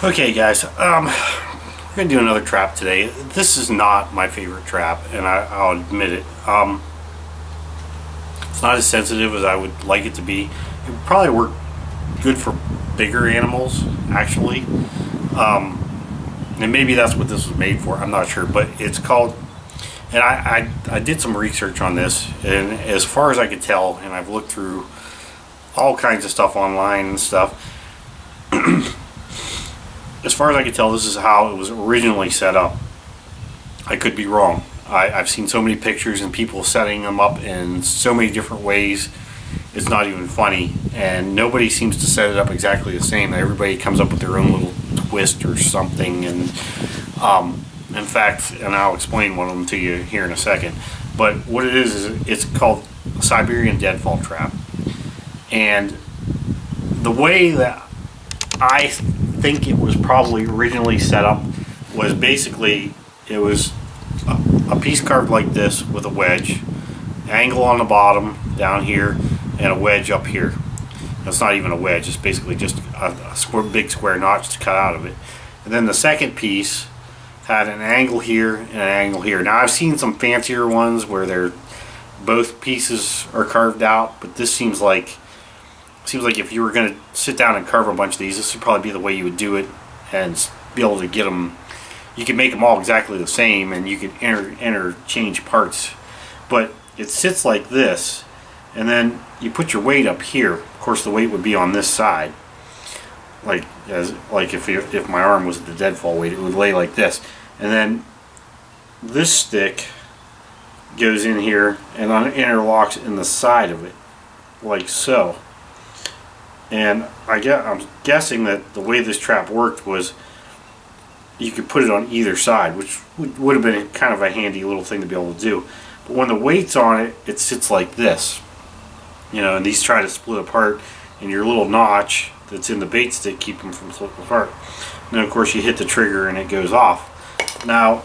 Okay guys, we're going to do another trap today. This is not my favorite trap, and I'll admit it. It's not as sensitive as I would like it to be. It would probably work good for bigger animals, actually. And maybe that's what this was made for, I'm not sure. But it's called, and I did some research on this, and as far as I could tell, and I've looked through all kinds of stuff online and stuff, as far as I can tell, this is how it was originally set up. I could be wrong. I've seen so many pictures and people setting them up in so many different ways, it's not even funny. And nobody seems to set it up exactly the same. Everybody comes up with their own little twist or something. And in fact, and I'll explain one of them to you here in a second. But what it is it's called a Siberian Deadfall trap. And the way that I think it was probably originally set up was basically it was a piece carved like this with a wedge, angle on the bottom down here, and a wedge up here. It's not even a wedge, it's basically just a big square notch to cut out of it. And then the second piece had an angle here and an angle here. Now I've seen some fancier ones where they're both pieces are carved out, but this seems like if you were going to sit down and carve a bunch of these, this would probably be the way you would do it and be able to get them. You could make them all exactly the same, and you could interchange parts. But it sits like this, and then you put your weight up here. Of course, the weight would be on this side, like if my arm was the deadfall weight, it would lay like this, and then this stick goes in here and interlocks in the side of it, like so. And I'm guessing that the way this trap worked was you could put it on either side, which would have been kind of a handy little thing to be able to do. But when the weight's on it, it sits like this. You know, and these try to split apart, and your little notch that's in the bait stick keep them from splitting apart. And then of course you hit the trigger and it goes off. Now,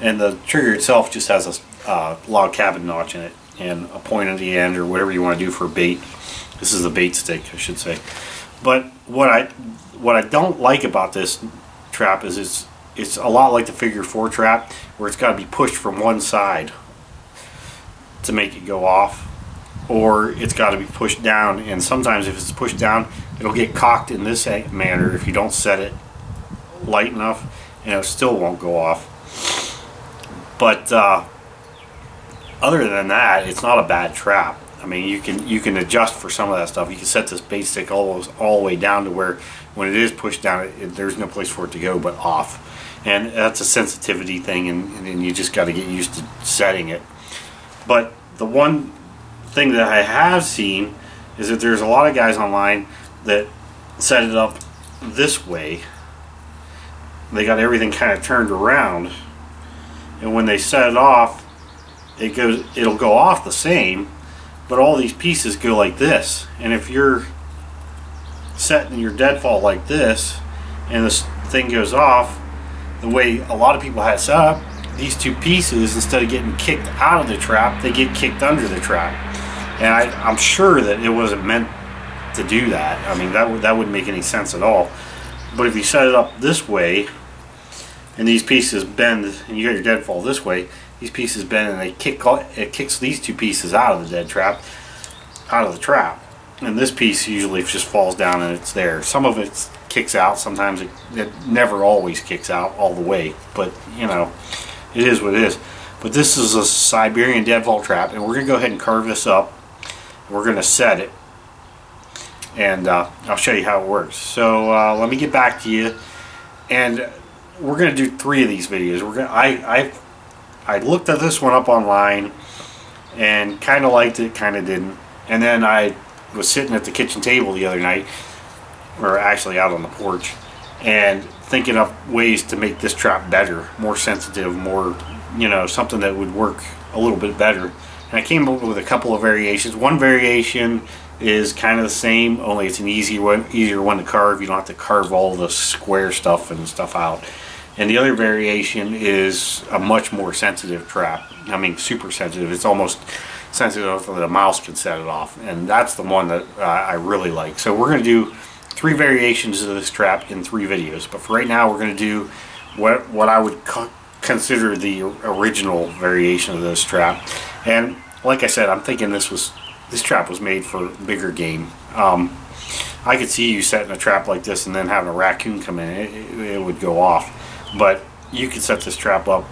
and the trigger itself just has a log cabin notch in it and a point at the end or whatever you want to do for bait. This is the bait stick, I should say. But what I don't like about this trap is it's a lot like the figure 4 trap, where it's got to be pushed from one side to make it go off, or it's got to be pushed down. And sometimes if it's pushed down, it'll get cocked in this manner if you don't set it light enough, and it still won't go off. But other than that, it's not a bad trap. I mean, you can adjust for some of that stuff. You can set this bait stick all the way down to where when it is pushed down, there's no place for it to go but off. And that's a sensitivity thing, and you just got to get used to setting it. But the one thing that I have seen is that there's a lot of guys online that set it up this way. They got everything kind of turned around, and when they set it off, it'll go off the same. But all these pieces go like this, and if you're setting your deadfall like this and this thing goes off, the way a lot of people had it set up, these two pieces, instead of getting kicked out of the trap, they get kicked under the trap. And I'm sure that it wasn't meant to do that. I mean, that wouldn't make any sense at all. But if you set it up this way and these pieces bend and you got your deadfall this way, these pieces bend and it kicks these two pieces out of the trap, and this piece usually just falls down and it's there. Some of it kicks out, sometimes it never always kicks out all the way, but you know, it is what it is. But this is a Siberian Deadfall trap, and we're gonna go ahead and carve this up. We're gonna set it, and I'll show you how it works. So let me get back to you, and we're gonna do 3 of these videos. I looked at this one up online and kind of liked it, kind of didn't. And then I was sitting at the kitchen table the other night, or actually out on the porch, and thinking of ways to make this trap better, more sensitive, more, you know, something that would work a little bit better. And I came up with a couple of variations. One variation is kind of the same, only it's an easier one to carve. You don't have to carve all the square stuff and stuff out. And the other variation is a much more sensitive trap. I mean, super sensitive. It's almost sensitive enough that a mouse can set it off. And that's the one that I really like. So we're going to do 3 variations of this trap in 3 videos. But for right now, we're going to do what I would consider the original variation of this trap. And like I said, I'm thinking this trap was made for bigger game. I could see you setting a trap like this and then having a raccoon come in. It would go off. But you could set this trap up,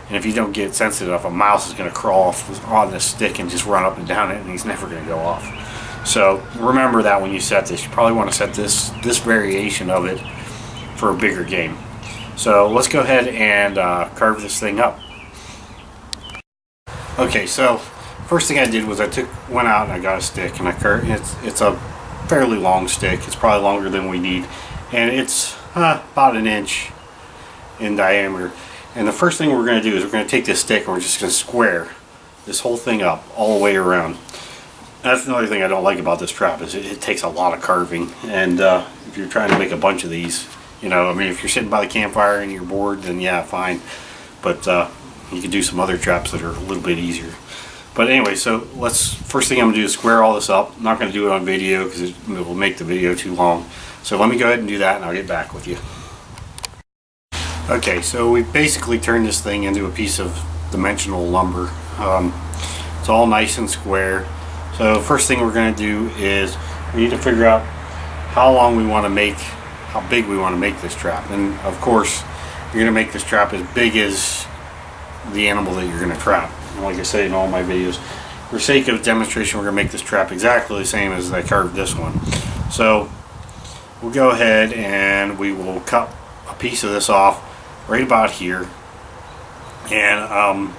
and if you don't get sensitive enough, a mouse is going to crawl off on this stick and just run up and down it, and he's never going to go off. So remember that when you set this. You probably want to set this variation of it for a bigger game. So let's go ahead and carve this thing up. Okay, so first thing I did was I went out and I got a stick, and I carved. It's a fairly long stick. It's probably longer than we need, and it's about 1 inch in diameter. And the first thing we're going to do is we're going to take this stick and we're just going to square this whole thing up all the way around. That's another thing I don't like about this trap, is it takes a lot of carving. And if you're trying to make a bunch of these, you know, I mean, if you're sitting by the campfire and you're bored, then yeah, fine. But you can do some other traps that are a little bit easier. But anyway, so first thing I'm going to do is square all this up. I'm not going to do it on video because it will make the video too long. So let me go ahead and do that, and I'll get back with you. Okay, so we basically turned this thing into a piece of dimensional lumber. It's all nice and square. So first thing we're going to do is we need to figure out how big we want to make this trap. And of course, you're going to make this trap as big as the animal that you're going to trap. And like I say in all my videos, for sake of demonstration, we're going to make this trap exactly the same as I carved this one. So we'll go ahead and we will cut a piece of this off right about here. And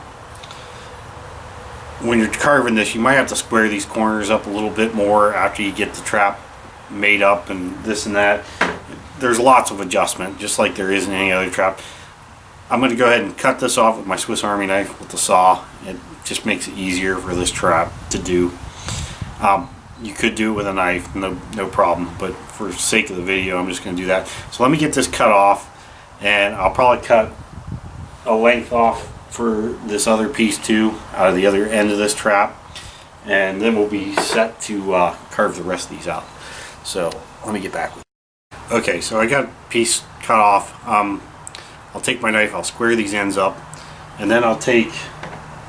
when you're carving this, you might have to square these corners up a little bit more after you get the trap made up and this and that. There's lots of adjustment, just like there is in any other trap. I'm going to go ahead and cut this off with my Swiss Army knife with the saw. It just makes it easier for this trap to do. You could do it with a knife, no problem, but for sake of the video, I'm just going to do that. So let me get this cut off, and I'll probably cut a length off for this other piece too, out of the other end of this trap, and then we'll be set to carve the rest of these out. So let me get back with you. Okay, so I got a piece cut off. I'll take my knife, I'll square these ends up, and then I'll take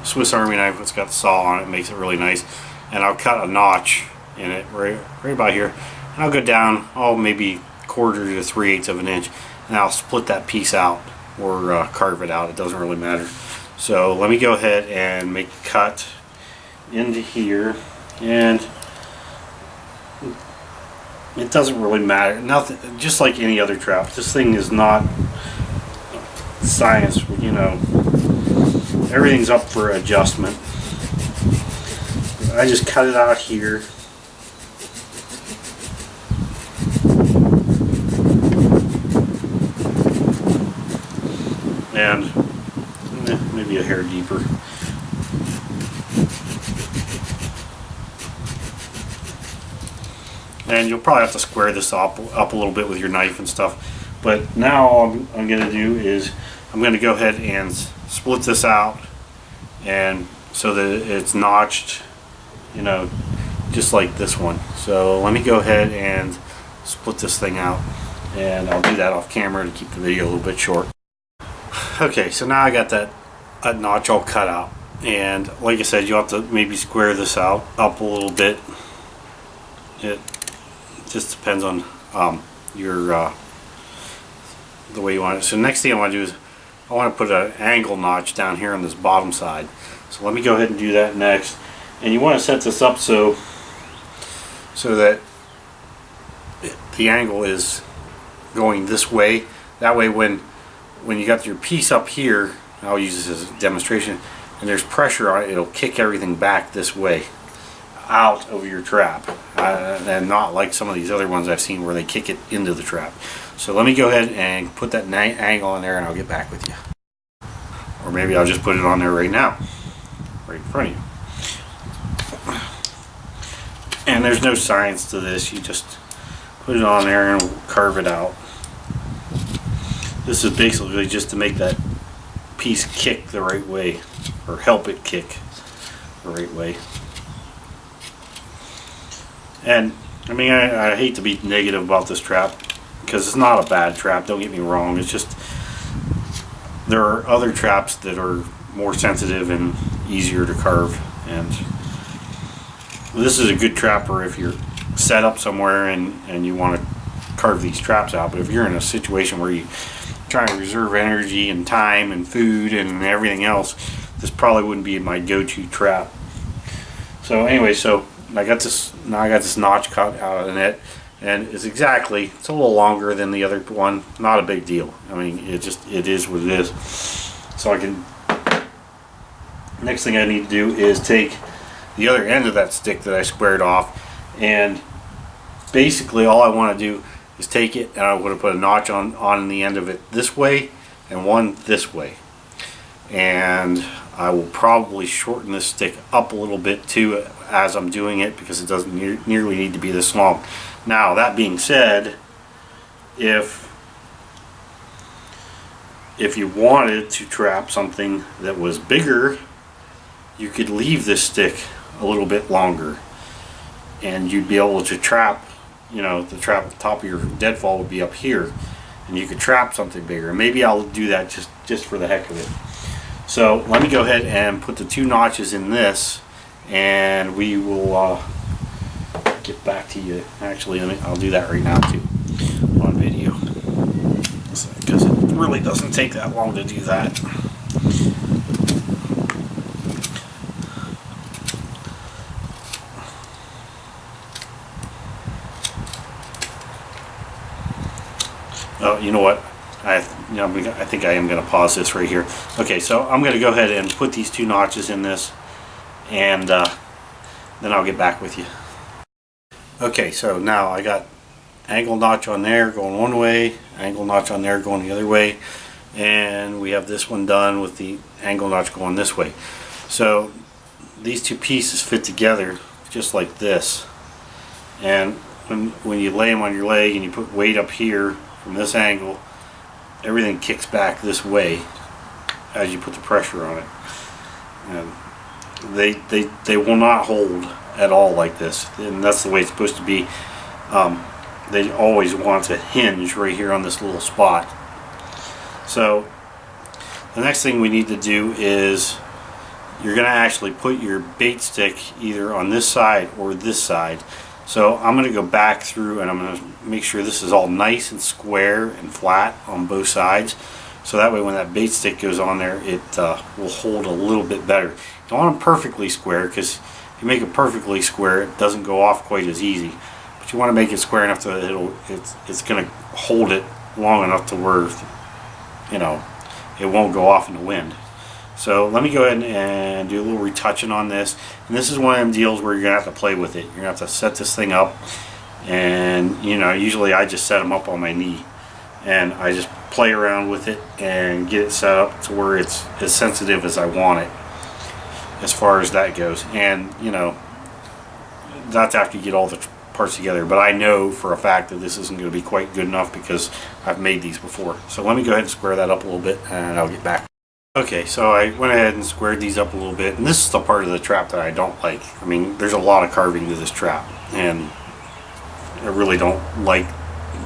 a Swiss Army knife that's got the saw on it, makes it really nice, and I'll cut a notch in it right about here. And I'll go down, maybe 1/4 to 3/8 of an inch, and I'll split that piece out or carve it out. It doesn't really matter. So let me go ahead and make a cut into here, and it doesn't really matter. Nothing, just like any other trap. This thing is not science, you know. Everything's up for adjustment. I just cut it out here. And maybe a hair deeper. And you'll probably have to square this up a little bit with your knife and stuff. But now all I'm going to do is I'm going to go ahead and split this out, and so that it's notched, you know, just like this one. So let me go ahead and split this thing out, and I'll do that off camera to keep the video a little bit short. Okay, so now I got that notch all cut out, and like I said, you'll have to maybe square this out up a little bit. It just depends on your the way you want it. So next thing I want to do is I want to put an angle notch down here on this bottom side. So let me go ahead and do that next. And you want to set this up so that the angle is going this way. That way when you got your piece up here, I'll use this as a demonstration, and there's pressure on it, it'll kick everything back this way out of your trap, and not like some of these other ones I've seen where they kick it into the trap. So let me go ahead and put that angle on there, and I'll get back with you. Or maybe I'll just put it on there right now, right in front of you. And there's no science to this, you just put it on there and we'll carve it out. This is basically just to make that piece kick the right way, or help it kick the right way. And I mean, I hate to be negative about this trap, because it's not a bad trap, don't get me wrong. It's just there are other traps that are more sensitive and easier to carve, and this is a good trapper if you're set up somewhere and you want to carve these traps out. But if you're in a situation where you're trying to reserve energy and time and food and everything else, this probably wouldn't be my go-to trap. So anyway, so I got this notch cut out of the net, and it's a little longer than the other one. Not a big deal. I mean, it is what it is. So next thing I need to do is take the other end of that stick that I squared off, and basically all I want to do is take it, and I'm going to put a notch on the end of it this way and one this way, and I will probably shorten this stick up a little bit too as I'm doing it, because it doesn't nearly need to be this long. Now, that being said, if you wanted to trap something that was bigger, you could leave this stick a little bit longer, and you'd be able to trap, the trap at the top of your deadfall would be up here, and you could trap something bigger. Maybe I'll do that just for the heck of it. So let me go ahead and put the 2 notches in this, and we will get back to you. Actually, I'll do that right now too on video, because it really doesn't take that long to do that. Oh, you know what? I think I am going to pause this right here. Okay, so I'm going to go ahead and put these 2 notches in this, and then I'll get back with you. Okay, so now I got angle notch on there going one way, angle notch on there going the other way, and we have this one done with the angle notch going this way. So these 2 pieces fit together just like this, and when you lay them on your leg and you put weight up here from this angle, everything kicks back this way as you put the pressure on it, and they will not hold at all like this, and that's the way it's supposed to be. They always want to hinge right here on this little spot. So the next thing we need to do is you're going to actually put your bait stick either on this side or this side. So I'm going to go back through, and I'm going to make sure this is all nice and square and flat on both sides, so that way when that bait stick goes on there, it will hold a little bit better. You don't want them perfectly square, because if you make it perfectly square, it doesn't go off quite as easy. But you want to make it square enough that it's going to hold it long enough to where it won't go off in the wind. So let me go ahead and do a little retouching on this. And this is one of them deals where you're going to have to play with it. You're going to have to set this thing up. And, usually I just set them up on my knee. And I just play around with it and get it set up to where it's as sensitive as I want it, as far as that goes. And, that's after you get all the parts together. But I know for a fact that this isn't going to be quite good enough, because I've made these before. So let me go ahead and square that up a little bit, and I'll get back. Okay, so I went ahead and squared these up a little bit, and this is the part of the trap that I don't like. I mean, there's a lot of carving to this trap, and I really don't like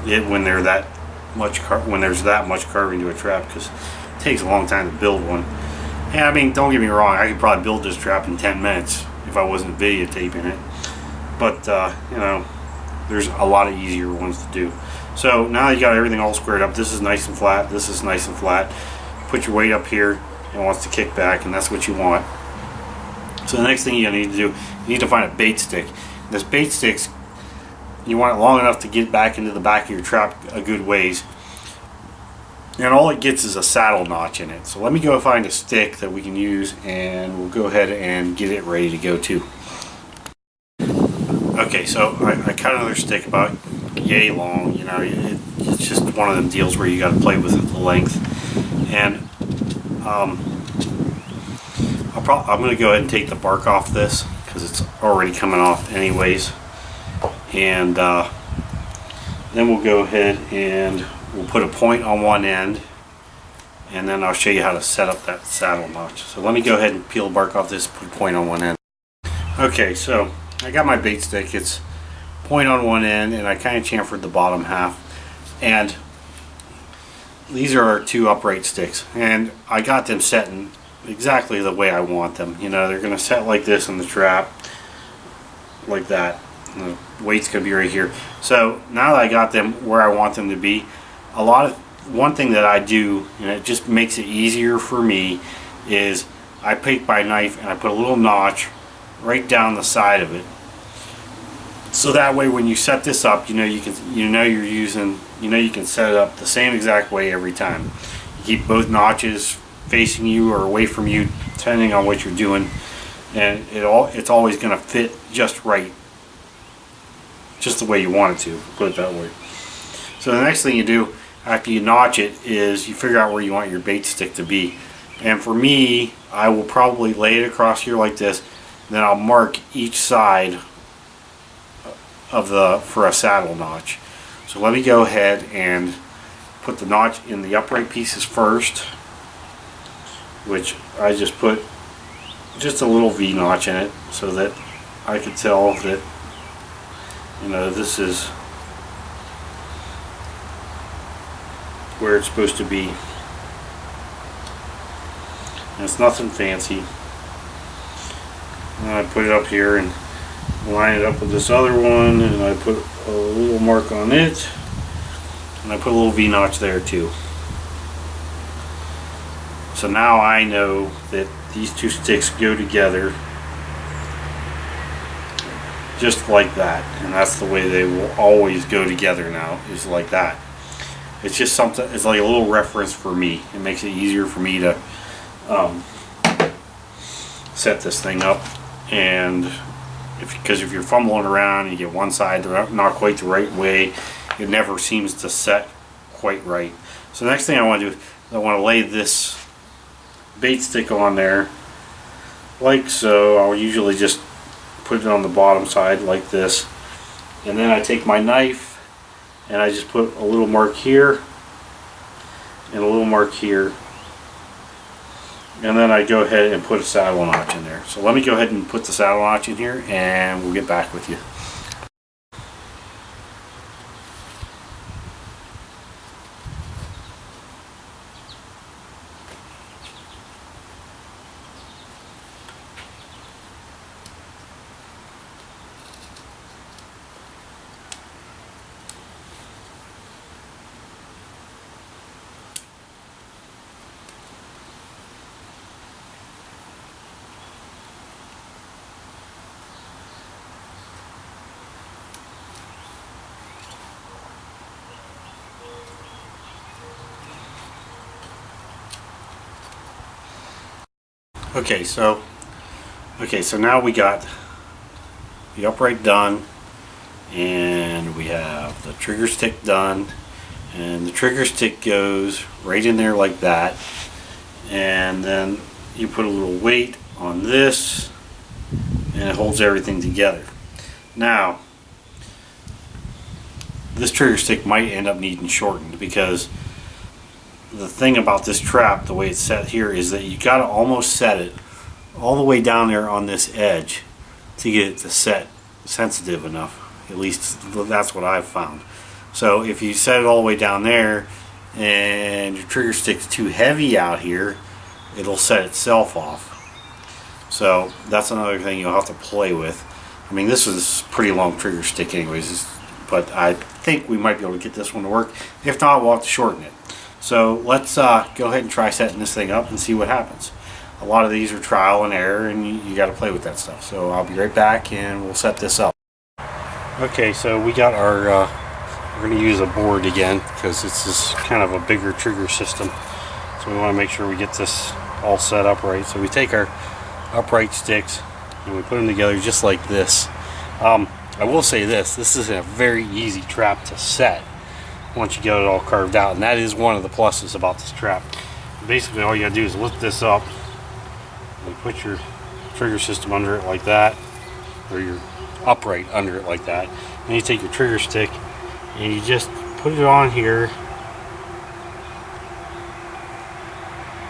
it when there's that much carving to a trap, because it takes a long time to build one. And I mean, don't get me wrong, I could probably build this trap in 10 minutes if I wasn't videotaping it, but there's a lot of easier ones to do. So now you got everything all squared up. This is nice and flat, this is nice and flat. Put your weight up here, and it wants to kick back, and that's what you want. So the next thing you need to do, you need to find a bait stick. This bait stick, you want it long enough to get back into the back of your trap a good ways, and all it gets is a saddle notch in it. So let me go find a stick that we can use, and we'll go ahead and get it ready to go too. Okay, so I cut another stick about yay long. It's just one of them deals where you got to play with the length. And I'm going to go ahead and take the bark off this, because it's already coming off anyways. And then we'll go ahead and we'll put a point on one end, and then I'll show you how to set up that saddle notch. So let me go ahead and peel the bark off this, put a point on one end. Okay, so I got my bait stick. It's point on one end, and I kind of chamfered the bottom half. And these are our 2 upright sticks, and I got them set in exactly the way I want them. You know, they're going to set like this in the trap, like that. And the weight's going to be right here. So now that I got them where I want them to be, one thing that I do, and it just makes it easier for me, is I take my knife and I put a little notch right down the side of it. So that way when you set this up, you can set it up the same exact way every time. You keep both notches facing you or away from you, depending on what you're doing, and it's always going to fit just right, just the way you want it to, put it that way. So the next thing you do after you notch it is you figure out where you want your bait stick to be. And for me, I will probably lay it across here like this, then I'll mark each side of for a saddle notch. So let me go ahead and put the notch in the upright pieces first, which I just put just a little V notch in it so that I could tell that, this is where it's supposed to be. And it's nothing fancy. And I put it up here and line it up with this other one, and I put a little mark on it, and I put a little V notch there too. So now I know that these 2 sticks go together just like that, and that's the way they will always go together now, is like that. It's just something, it's like a little reference for me. It makes it easier for me to set this thing up. And because if you're fumbling around and you get one side not quite the right way, it never seems to set quite right. So the next thing I want to do is I want to lay this bait stick on there like so. I'll usually just put it on the bottom side like this, and then I take my knife and I just put a little mark here and a little mark here, and then I go ahead and put a saddle notch in there. So let me go ahead and put the saddle notch in here, and we'll get back with you. Okay, so now we got the upright done, and we have the trigger stick done, and the trigger stick goes right in there like that, and then you put a little weight on this and it holds everything together. Now this trigger stick might end up needing shortened, because the thing about this trap, the way it's set here, is that you got to almost set it all the way down there on this edge to get it to set sensitive enough. At least that's what I've found. So if you set it all the way down there and your trigger stick's too heavy out here, it'll set itself off. So that's another thing you'll have to play with. I mean, this is a pretty long trigger stick anyways, but I think we might be able to get this one to work. If not, we'll have to shorten it. So let's go ahead and try setting this thing up and see what happens. A lot of these are trial and error, and you got to play with that stuff. So I'll be right back and we'll set this up. Okay, so we got our, we're going to use a board again because this is kind of a bigger trigger system. So we want to make sure we get this all set up right. So we take our upright sticks and we put them together just like this. I will say this is a very easy trap to set once you get it all carved out, and that is one of the pluses about this trap. Basically all you gotta do is lift this up and put your trigger system under it like that, or your upright under it like that. Then you take your trigger stick and you just put it on here,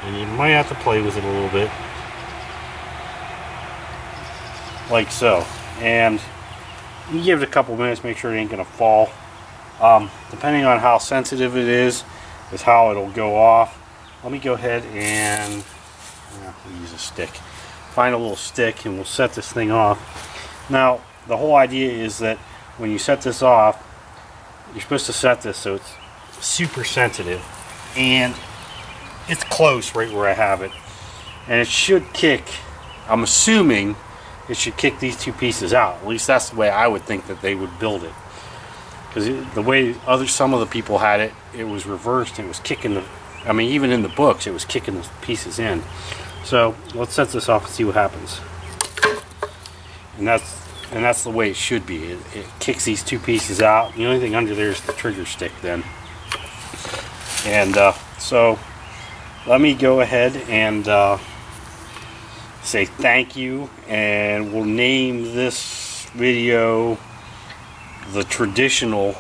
and you might have to play with it a little bit like so. And You give it a couple minutes, make sure it ain't gonna fall. Depending on how sensitive it is how it'll go off. Let me go ahead and we'll use a stick. Find a little stick and we'll set this thing off. Now, the whole idea is that when you set this off, you're supposed to set this so it's super sensitive, and it's close right where I have it, and it should kick. I'm assuming it should kick these two pieces out. At least that's the way I would think that they would build it, because the way some of the people had it, it was reversed. It was kicking I mean, even in the books, it was kicking the pieces in. So let's set this off and see what happens. And that's the way it should be. It kicks these two pieces out. The only thing under there is the trigger stick then. And so let me go ahead and say thank you, and we'll name this video the traditional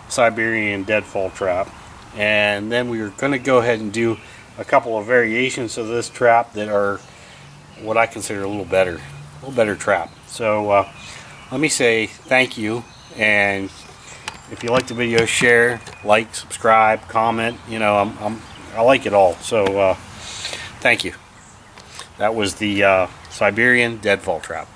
Siberian Deadfall trap. And then we're going to go ahead and do a couple of variations of this trap that are what I consider a little better trap. So let me say thank you, and if you like the video, share, like, subscribe, comment. You know, I like it all. So thank you. That was the Siberian Deadfall trap.